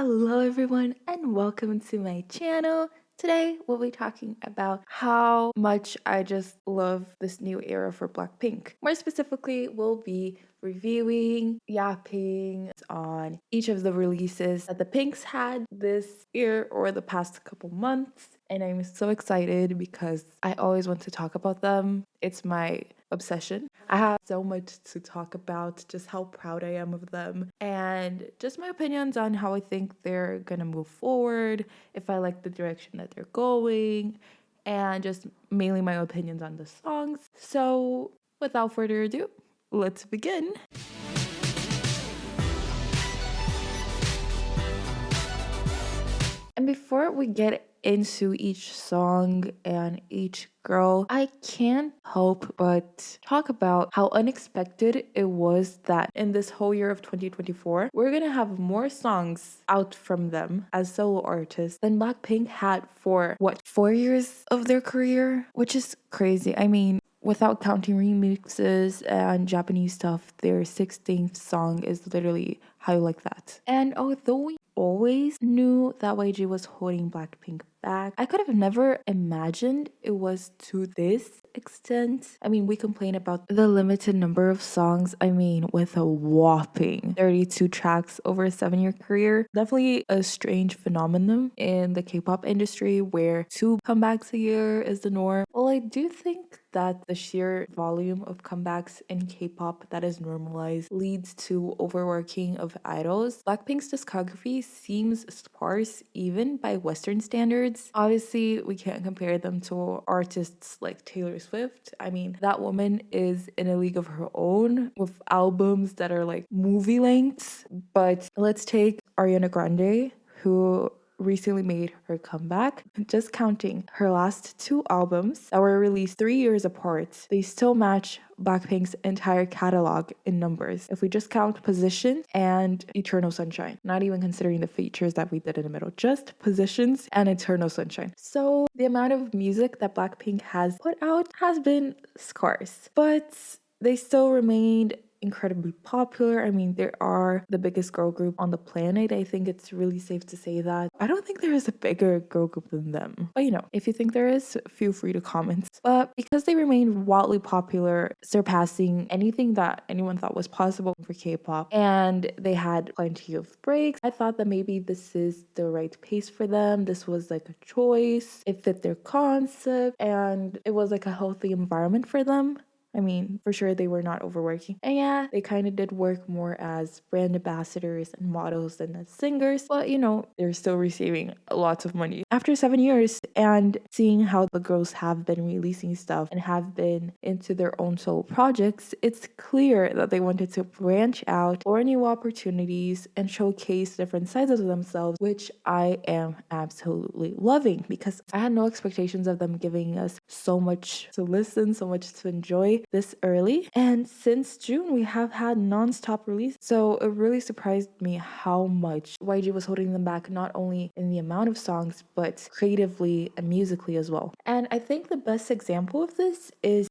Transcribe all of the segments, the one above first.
Hello everyone and welcome to my channel. Today we'll be talking about how much I just love this new era for Blackpink. More specifically, we'll be reviewing, yapping on each of the releases that the Pinks had this year or the past couple months. And I'm so excited because I always want to talk about them. It's my obsession. I have so much to talk about, just how proud I am of them, and just my opinions on how I think they're gonna move forward, if I like the direction that they're going, and just mainly my opinions on the songs. So, without further ado, let's begin. And before we get into each song and each girl, I can't help but talk about how unexpected it was that in this whole year of 2024, we're gonna have more songs out from them as solo artists than Blackpink had for 4 years of their career, which is crazy. I mean, without counting remixes and Japanese stuff, their 16th song is literally How You Like That. And although we always knew that YG was holding Blackpink back, I could have never imagined it was to this extent. I mean, we complain about the limited number of songs. I mean, with a whopping 32 tracks over a 7-year career, definitely a strange phenomenon in the K-pop industry where 2 comebacks a year is the norm. Well, I do think that the sheer volume of comebacks in K-pop that is normalized leads to overworking of idols. Blackpink's discography seems sparse even by Western standards. Obviously, we can't compare them to artists like Taylor Swift. I mean, that woman is in a league of her own with albums that are like movie lengths. But let's take Ariana Grande, who recently made her comeback. Just counting her last 2 albums that were released 3 years apart, they still match Blackpink's entire catalog in numbers. If we just count Position and Eternal Sunshine, not even considering the features that we did in the middle, just Positions and Eternal Sunshine. So the amount of music that Blackpink has put out has been scarce, but they still remained incredibly popular. I mean, they are the biggest girl group on the planet. I think it's really safe to say that. I don't think there is a bigger girl group than them. But if you think there is, feel free to comment. But because they remained wildly popular, surpassing anything that anyone thought was possible for K-pop, and they had plenty of breaks, I thought that maybe this is the right pace for them. This was like a choice. It fit their concept, and it was like a healthy environment for them. I mean, for sure they were not overworking. And yeah, they kind of did work more as brand ambassadors and models than as singers. But they're still receiving lots of money. After 7 years and seeing how the girls have been releasing stuff and have been into their own solo projects, it's clear that they wanted to branch out for new opportunities and showcase different sides of themselves, which I am absolutely loving because I had no expectations of them giving us so much to listen, so much to enjoy this early. And since June, we have had non-stop release. So it really surprised me how much YG was holding them back, not only in the amount of songs, but creatively and musically as well. And I think the best example of this is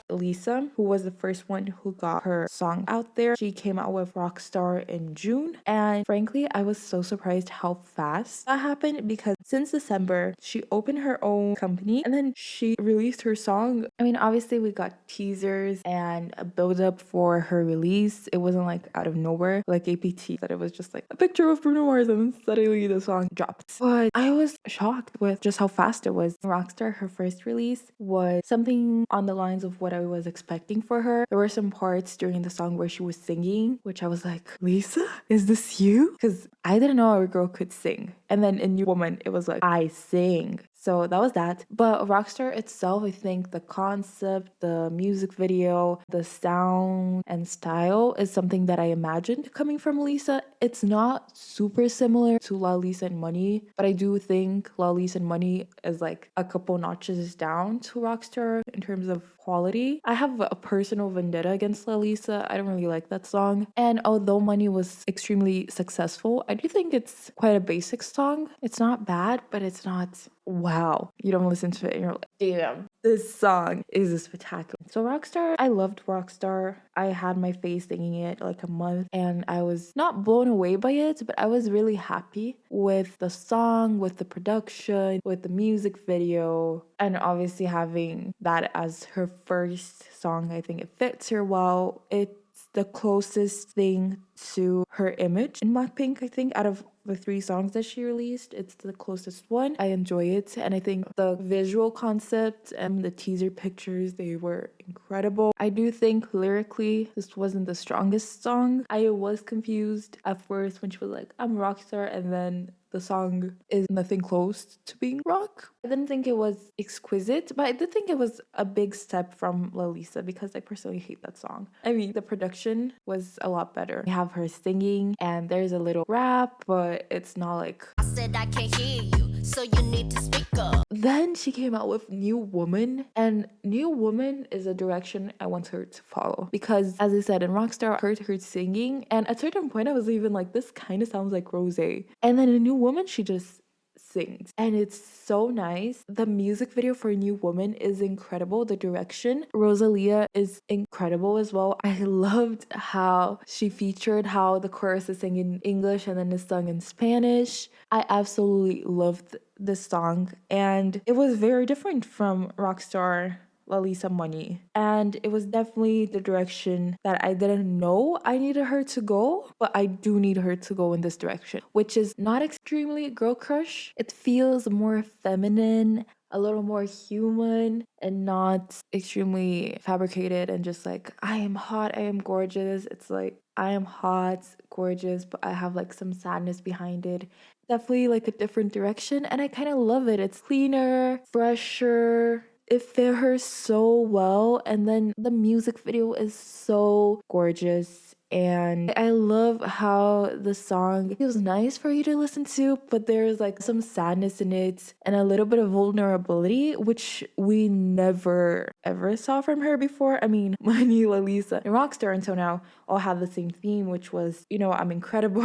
Lisa, who was the first one who got her song out there. She came out with Rockstar in June, and frankly, I was so surprised how fast that happened because since December, she opened her own company and then she released her song. I mean, obviously, we got teasers and a build up for her release. It wasn't like out of nowhere, like APT, that it was just like a picture of Bruno Mars and suddenly the song dropped. But I was shocked with just how fast it was. Rockstar, her first release, was something on the lines of what I was expecting for her. There were some parts during the song where she was singing, which I was like, Lisa, is this you? Because I didn't know a girl could sing. And then in New Woman, it was like, I sing. So that was that. But Rockstar itself, I think the concept, the music video, the sound and style is something that I imagined coming from Lisa. It's not super similar to La Lisa and Money, but I do think La Lisa and Money is like a couple notches down to Rockstar in terms of quality. I have a personal vendetta against La Lisa. I don't really like that song. And although Money was extremely successful, I do think it's quite a basic song. It's not bad, but it's not wow, you don't listen to it and you're like, damn, this song is spectacular. So Rockstar, I loved Rockstar. I had my face singing it like a month and I was not blown away by it, but I was really happy with the song, with the production, with the music video, and obviously having that as her first song. I think it fits her well. It's the closest thing to her image in Blackpink, I think, out of the 3 songs that she released. It's the closest one. I enjoy it, and I think the visual concept and the teaser pictures, they were incredible. I do think lyrically this wasn't the strongest song. I was confused at first when she was like, I'm a rock star, and then the song is nothing close to being rock. I didn't think it was exquisite, but I did think it was a big step from Lalisa because I personally hate that song. I mean, the production was a lot better. We have her singing and there's a little rap, but it's not like, I said I can't hear you, so you need to speak up. Then she came out with New Woman, and New Woman is a direction I want her to follow because, as I said, in Rockstar, I heard her singing, and at a certain point, I was even like, this kind of sounds like Rosé. And then in New Woman, she just sings, and it's so nice. The music video for New Woman is incredible. The direction, Rosalia is incredible as well. I loved how she featured how the chorus is sung in English and then is sung in Spanish. I absolutely loved this song, and it was very different from Rockstar Lalisa Money. And it was definitely the direction that I didn't know I needed her to go, but I do need her to go in this direction, which is not extremely girl crush. It feels more feminine, a little more human, and not extremely fabricated and just like, I am hot, I am gorgeous. It's like, I am hot, gorgeous, but I have like some sadness behind it. Definitely like a different direction, and I kind of love it. It's cleaner, fresher. It fit her so well, and then the music video is so gorgeous, and I love how the song feels nice for you to listen to, but there's like some sadness in it and a little bit of vulnerability, which we never ever saw from her before. I mean, Money, Lalisa, and Rockstar until now all have the same theme, which was, you know, I'm incredible.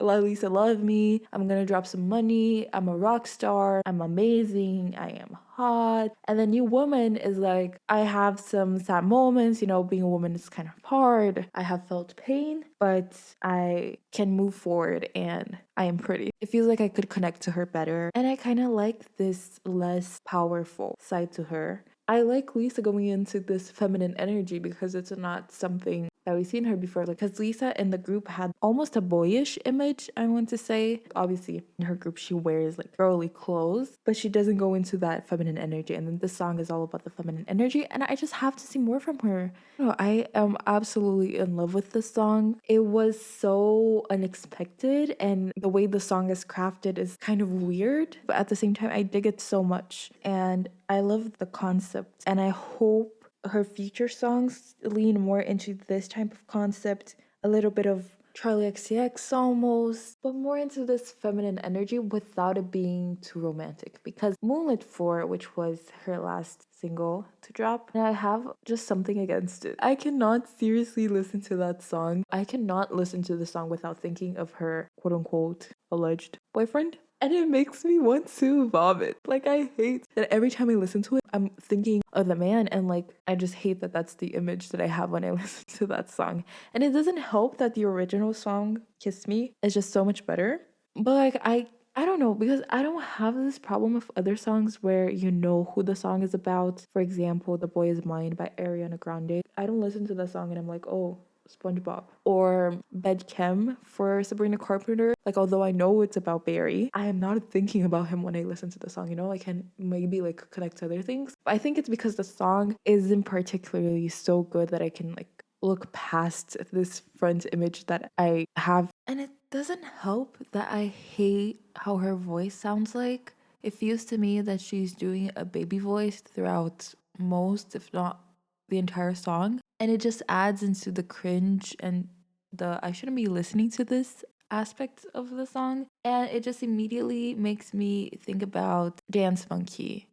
Lalisa, love me. I'm gonna drop some money. I'm a rock star. I'm amazing. I am hot. And the New Woman is like, I have some sad moments. You know, being a woman is kind of hard. I have felt pain, but I can move forward and I am pretty. It feels like I could connect to her better. And I kind of like this less powerful side to her. I like Lisa going into this feminine energy because it's not something that we've seen her before. Like, because Lisa in the group had almost a boyish image, I want to say. Obviously, in her group, she wears like girly clothes, but she doesn't go into that feminine energy. And then this song is all about the feminine energy, and I just have to see more from her. You know, I am absolutely in love with this song. It was so unexpected, and the way the song is crafted is kind of weird, but at the same time, I dig it so much. And I love the concept, and I hope her future songs lean more into this type of concept, a little bit of Charlie XCX almost, but more into this feminine energy without it being too romantic. Because Moonlit Floor, which was her last single to drop, and I have just something against it. I cannot seriously listen to that song. I cannot listen to the song without thinking of her quote unquote alleged boyfriend. And it makes me want to vomit. Like, I hate that every time I listen to it, I'm thinking of the man, and like, I just hate that that's the image that I have when I listen to that song. And it doesn't help that the original song, Kiss Me, is just so much better. But like, I don't know, because I don't have this problem with other songs where you know who the song is about. For example, The Boy Is Mine by Ariana Grande. I don't listen to the song and I'm like, oh, SpongeBob. Or Bed Chem for Sabrina Carpenter. Like, although I know it's about Barry, I am not thinking about him when I listen to the song, you know? I can maybe like connect to other things. But I think it's because the song isn't particularly so good that I can like look past this front image that I have. And it doesn't help that I hate how her voice sounds like. It feels to me that she's doing a baby voice throughout most, if not the entire song. And it just adds into the cringe and the I shouldn't be listening to this aspect of the song. And it just immediately makes me think about Dance Monkey.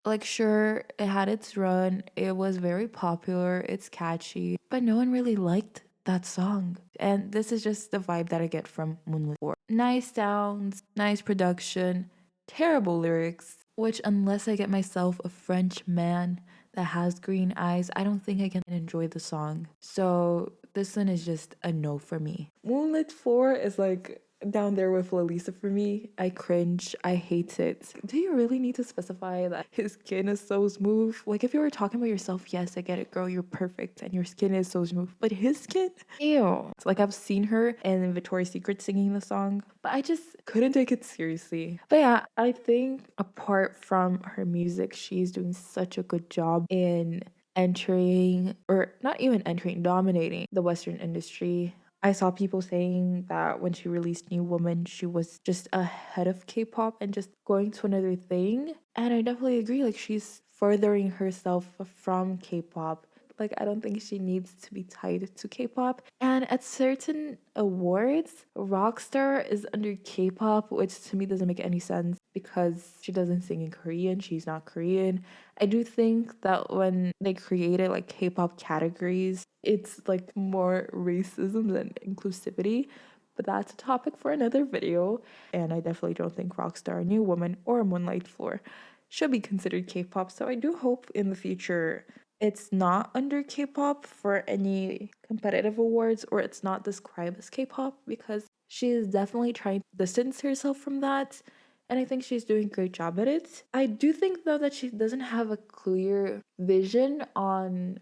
Like, sure, it had its run, it was very popular, it's catchy, but no one really liked that song. And this is just the vibe that I get from Moonlit Floor. Nice sounds, nice production, terrible lyrics, which unless I get myself a French man that has green eyes, I don't think I can enjoy the song. So this one is just a no for me. Moonlit Floor is like down there with Lalisa for me. I cringe. I hate it. Do you really need to specify that his skin is so smooth? Like if you were talking about yourself, yes, I get it, girl, you're perfect and your skin is so smooth. But his skin? Ew. It's like I've seen her in Victoria's Secret singing the song, but I just couldn't take it seriously. But yeah, I think apart from her music, she's doing such a good job in entering, or not even entering, dominating the Western industry. I saw people saying that when she released New Woman, she was just ahead of K-pop and just going to another thing. And I definitely agree. Like, she's furthering herself from K-pop. Like, I don't think she needs to be tied to K-pop. And at certain awards, Rockstar is under K-pop, which to me doesn't make any sense because she doesn't sing in Korean. She's not Korean. I do think that when they created like K-pop categories, it's like more racism than inclusivity. But that's a topic for another video. And I definitely don't think Rockstar, New Woman, or Moonlight Floor should be considered K-pop. So I do hope in the future it's not under K-pop for any competitive awards, or it's not described as K-pop, because she is definitely trying to distance herself from that. And I think she's doing a great job at it. I do think though that she doesn't have a clear vision on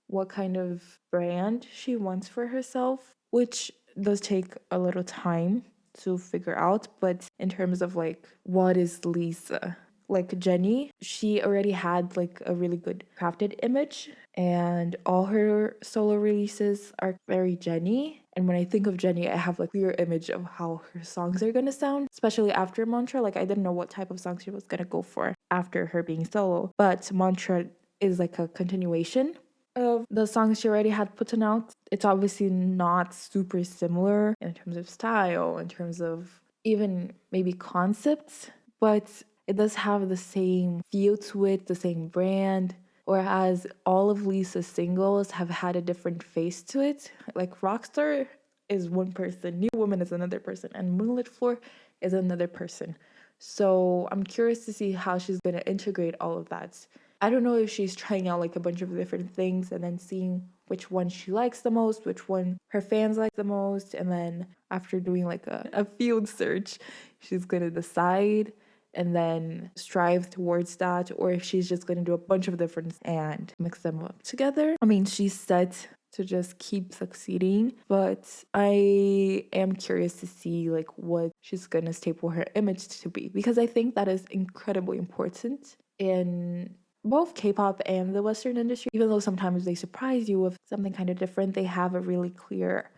what kind of brand she wants for herself, which does take a little time to figure out. But in terms of like, what is Lisa? Like Jennie, she already had like a really good crafted image, and all her solo releases are very Jennie. And when I think of Jennie, I have like a clear image of how her songs are gonna sound, especially after Mantra. Like I didn't know what type of song she was gonna go for after her being solo, but Mantra is like a continuation of the songs she already had put out. It's obviously not super similar in terms of style, in terms of even maybe concepts, but it does have the same feel to it, the same brand. Whereas all of Lisa's singles have had a different face to it. Like Rockstar is one person, New Woman is another person, and Moonlit Floor is another person. So I'm curious to see how she's gonna integrate all of that. I don't know if she's trying out like a bunch of different things and then seeing which one she likes the most, which one her fans like the most, and then after doing like a field search, she's gonna decide and then strive towards that, or if she's just going to do a bunch of different and mix them up together. I mean, she's set to just keep succeeding, but I am curious to see like what she's going to staple her image to be, because I think that is incredibly important in both K-pop and the Western industry. Even though sometimes they surprise you with something kind of different, they have a really clear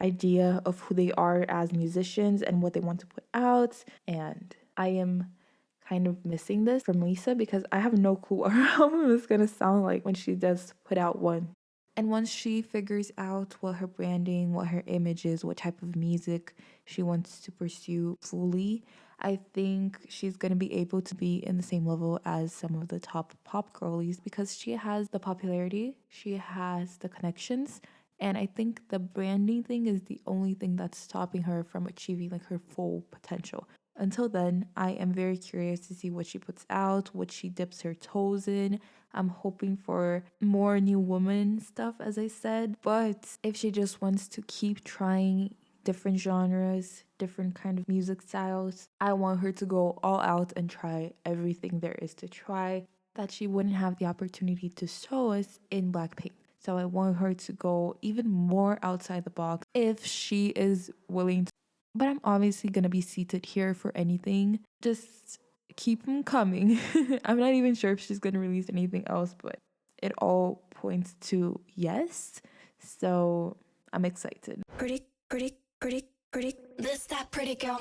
idea of who they are as musicians and what they want to put out. And I am kind of missing this from Lisa because I have no clue what her album is gonna sound like when she does put out one. And once she figures out what her branding, what her image is, what type of music she wants to pursue fully, I think she's gonna be able to be in the same level as some of the top pop girlies because she has the popularity, she has the connections, and I think the branding thing is the only thing that's stopping her from achieving like her full potential. Until then, I am very curious to see what she puts out, what she dips her toes in. I'm hoping for more New Woman stuff, as I said. But if she just wants to keep trying different genres, different kind of music styles, I want her to go all out and try everything there is to try that she wouldn't have the opportunity to show us in Blackpink. So I want her to go even more outside the box if she is willing to. But I'm obviously going to be seated here for anything. Just keep them coming. I'm not even sure if she's going to release anything else, but it all points to yes. So I'm excited. Pretty. This that pretty girl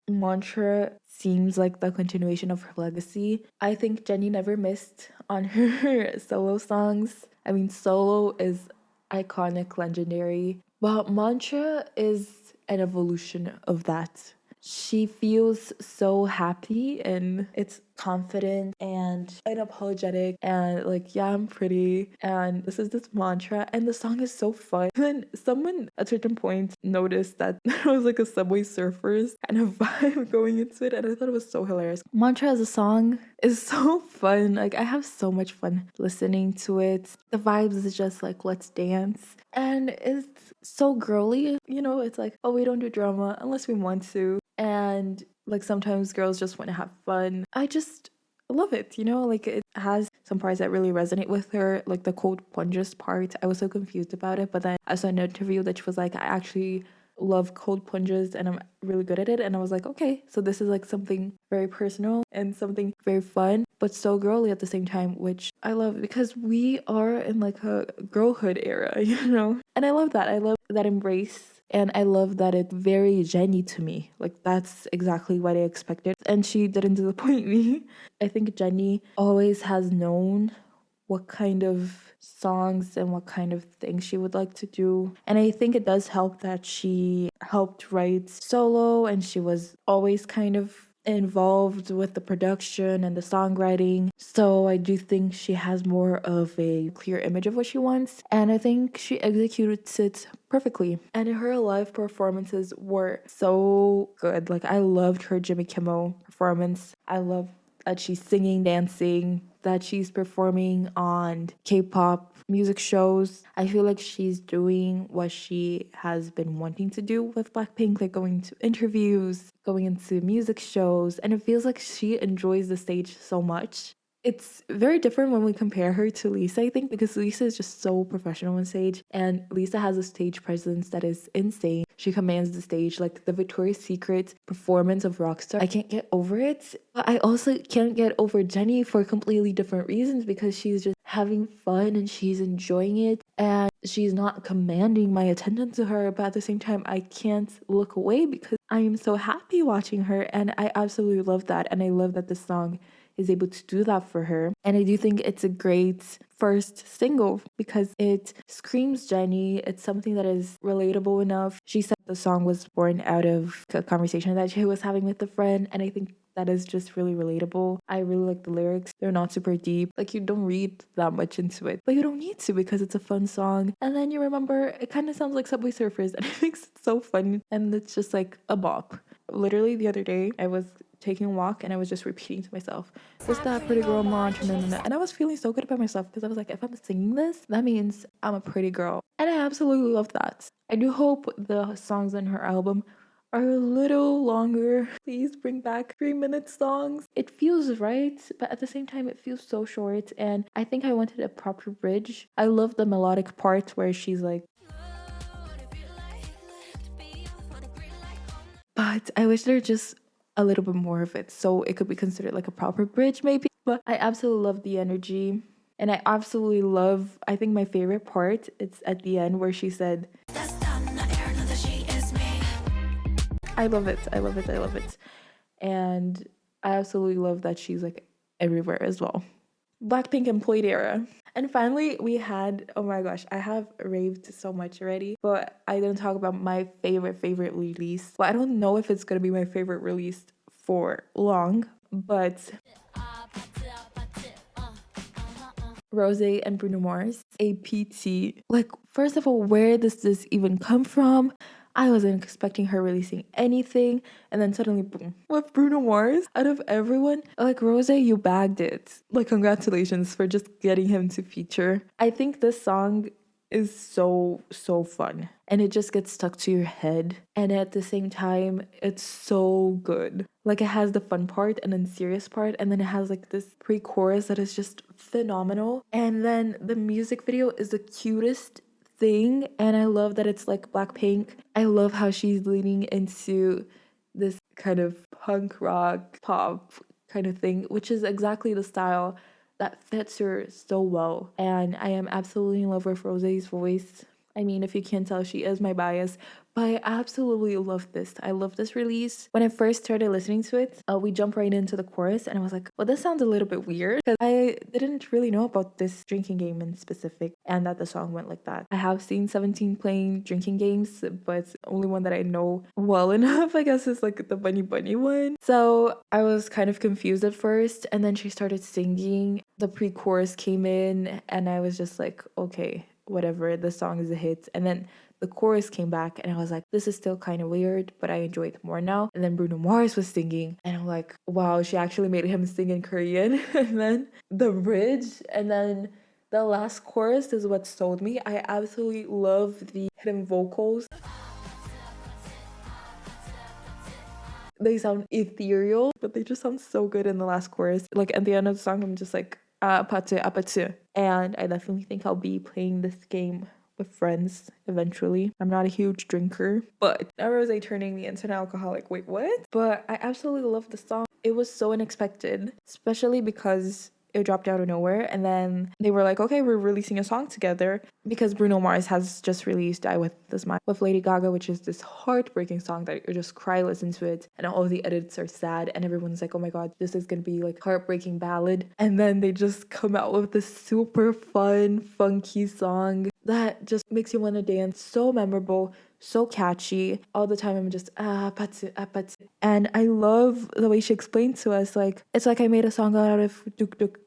mantra seems like the continuation of her legacy. I think Jennie never missed on her solo songs. I mean, solo is iconic, legendary, but mantra is an evolution of that. She feels so happy, and it's confident and unapologetic and like, yeah, I'm pretty and this is this mantra, and the song is so fun. And someone at certain point noticed that there was like a Subway Surfers kind of vibe going into it, and I thought it was so hilarious. Mantra as a song is so fun. Like, I have so much fun listening to it. The vibes is just like, let's dance, and it's so girly, you know. It's like, oh, we don't do drama unless we want to, and like sometimes girls just want to have fun. I just love it, you know. Like, it has some parts that really resonate with her, like the cold plunges part. I was so confused about it, but then I saw an interview that she was like, I actually love cold plunges and I'm really good at it. And I was like, okay, so this is like something very personal and something very fun but so girly at the same time, which I love because we are in like a girlhood era, you know. And I love that. I love that embrace, and I love that it's very Jennie to me. Like, that's exactly what I expected, and she didn't disappoint me. I think Jennie always has known what kind of songs and what kind of things she would like to do. And I think it does help that she helped write solo and she was always kind of involved with the production and the songwriting. So I do think she has more of a clear image of what she wants. And I think she executes it perfectly. And her live performances were so good. Like, I loved her Jimmy Kimmel performance. I love that she's singing, dancing, that she's performing on K-pop music shows. I feel like she's doing what she has been wanting to do with Blackpink, like going to interviews, going into music shows, and it feels like she enjoys the stage so much. It's very different when we compare her to Lisa, I think, because Lisa is just so professional on stage, and Lisa has a stage presence that is insane. She commands the stage, like the Victoria's Secret performance of Rockstar. I can't get over it. But I also can't get over Jennie for completely different reasons, because she's just having fun and she's enjoying it, and she's not commanding my attention to her, but at the same time, I can't look away because I am so happy watching her, and I absolutely love that. And I love that the song is able to do that for her. And I do think it's a great first single because it screams Jennie. It's something that is relatable enough. She said the song was born out of a conversation that she was having with a friend, and I think that is just really relatable. I really like the lyrics. They're not super deep. Like, you don't read that much into it, but you don't need to because it's a fun song. And then you remember it kind of sounds like Subway Surfers, and it makes it so fun. And it's just like a bop. Literally the other day, I was taking a walk and I was just repeating to myself, what's that pretty girl mantra? And I was feeling so good about myself because I was like, if I'm singing this, that means I'm a pretty girl. And I absolutely love that. I do hope the songs on her album are a little longer. Please bring back 3-minute songs. It feels right, but at the same time, it feels so short. And I think I wanted a proper bridge. I love the melodic part where she's like, but I wish there just a little bit more of it so it could be considered like a proper bridge maybe. But I absolutely love the energy, and I absolutely love, I think my favorite part, it's at the end where she said, I love it, I love it, I love it. And I absolutely love that she's like everywhere as well. Blackpink employed era. And finally, we had, oh my gosh, I have raved so much already, but I didn't talk about my favorite release. Well, I don't know if it's gonna be my favorite release for long, but Rosé and Bruno Mars, APT. Like, first of all, where does this even come from? I wasn't expecting her releasing anything, and then suddenly, boom, with Bruno Mars. Out of everyone, like, Rosé, you bagged it. Like, congratulations for just getting him to feature. I think this song is so fun, and it just gets stuck to your head, and at the same time, it's so good. Like, it has the fun part and then serious part, and then it has like this pre-chorus that is just phenomenal, and then the music video is the cutest thing, and I love that it's like Blackpink. I love how she's leaning into this kind of punk rock pop kind of thing, which is exactly the style that fits her so well. And I am absolutely in love with Rosé's voice. I mean, if you can't tell, she is my bias, but I absolutely love this. I love this release. When I first started listening to it, we jumped right into the chorus and I was like, well, this sounds a little bit weird because I didn't really know about this drinking game in specific and that the song went like that. I have seen 17 playing drinking games, but the only one that I know well enough, I guess, is like the Bunny Bunny one. So I was kind of confused at first, and then she started singing. The pre-chorus came in and I was just like, okay, whatever, the song is a hit. And then the chorus came back and I was like, this is still kind of weird, but I enjoy it more now. And then Bruno Mars was singing and I'm like, wow, she actually made him sing in Korean. And then the bridge and then the last chorus is what sold me. I absolutely love the hidden vocals. They sound ethereal, but they just sound so good in the last chorus. Like at the end of the song, I'm just like, APT, APT. And I definitely think I'll be playing this game with friends eventually. I'm not a huge drinker, but now Rosé turning me into an alcoholic. Wait, what? But I absolutely love the song. It was so unexpected, especially because it dropped out of nowhere and then they were like, okay, we're releasing a song together because Bruno Mars has just released Die With The Smile with Lady Gaga, which is this heartbreaking song that you just cry listen to it and all the edits are sad and everyone's like, oh my god, this is gonna be like heartbreaking ballad. And then they just come out with this super fun funky song that just makes you want to dance. So memorable, so catchy. All the time I'm just patsi, patsi. And I love the way she explained to us, like, it's like I made a song out of duk duk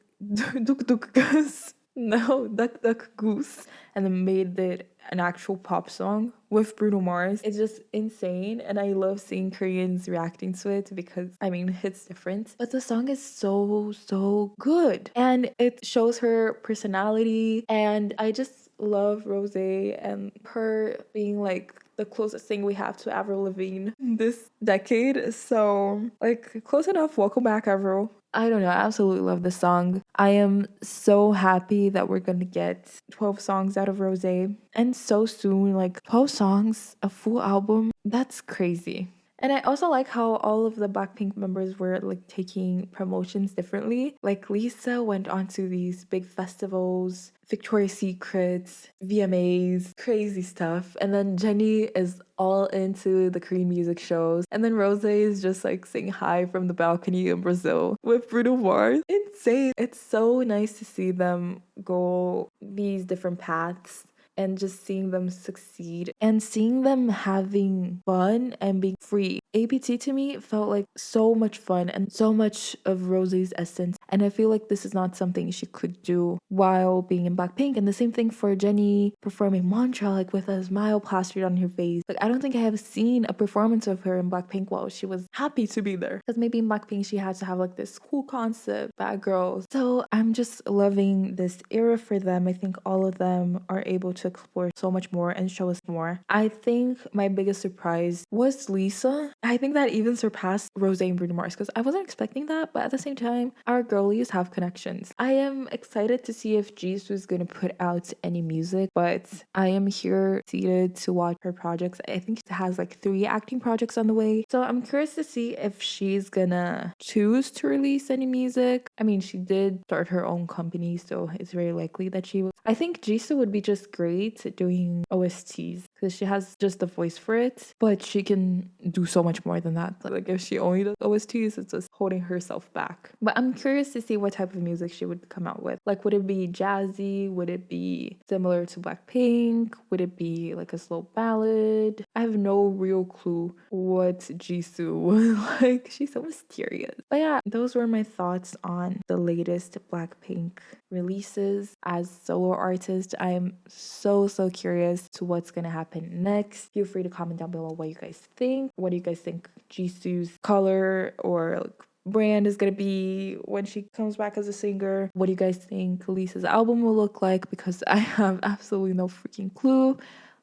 duk duk goose. No, duck duck goose. And then made it an actual pop song with Bruno Mars. It's just insane and I love seeing Koreans reacting to it because I mean it's different. But the song is so good. And it shows her personality and I just love Rosé and her being like the closest thing we have to Avril Lavigne this decade. So like close enough. Welcome back, Avril. I don't know, I absolutely love this song. I am so happy that we're gonna get 12 songs out of Rosé. And so soon, like 12 songs, a full album, that's crazy. And I also like how all of the Blackpink members were like taking promotions differently. Like Lisa went on to these big festivals, Victoria's Secrets, VMAs, crazy stuff. And then Jennie is all into the Korean music shows. And then Rosé is just like saying hi from the balcony in Brazil with Bruno Mars. Insane. It's so nice to see them go these different paths and just seeing them succeed and seeing them having fun and being free. APT to me felt like so much fun and so much of Rosé's essence. And I feel like this is not something she could do while being in Blackpink. And the same thing for Jennie performing Mantra, like with a smile plastered on her face. Like I don't think I have seen a performance of her in Blackpink while she was happy to be there. Because maybe in Blackpink she had to have like this cool concept, bad girls. So I'm just loving this era for them. I think all of them are able to explore so much more and show us more. I think my biggest surprise was Lisa. I think that even surpassed Rosé and Bruno Mars because I wasn't expecting that, but at the same time, our girlies have connections. I am excited to see if Jisoo is going to put out any music, but I am here seated to watch her projects. I think she has like 3 acting projects on the way. So I'm curious to see if she's gonna choose to release any music. I mean, she did start her own company, so it's very likely that she will. I think Jisoo would be just great at doing OSTs because she has just the voice for it, but she can do so much more than that. Like if she only does OSTs, it's just holding herself back. But I'm curious to see what type of music she would come out with. Like, would it be jazzy? Would it be similar to Blackpink? Would it be like a slow ballad? I have no real clue what Jisoo would like. She's so mysterious. But yeah, those were my thoughts on the latest Blackpink releases. As solo artist, I am so curious to what's gonna happen next. Feel free to comment down below what you guys think. What do you guys think Jisoo's color or like brand is gonna be when she comes back as a singer? What do you guys think Lisa's album will look like? Because I have absolutely no freaking clue.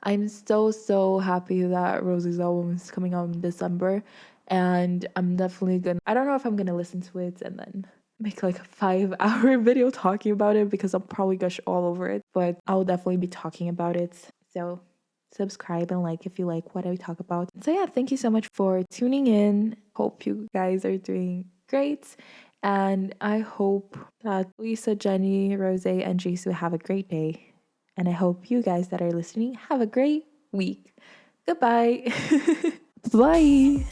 I'm so happy that Rosé's album is coming out in December, and I'm definitely gonna, I don't know if I'm gonna listen to it and then make like a 5-hour video talking about it because I'll probably gush all over it, but I'll definitely be talking about it. So subscribe and like if you like what I talk about. So yeah, thank you so much for tuning in. Hope you guys are doing great, and I hope that Lisa, Jennie, Rosé, and Jisoo have a great day. And I hope you guys that are listening have a great week. Goodbye. Bye.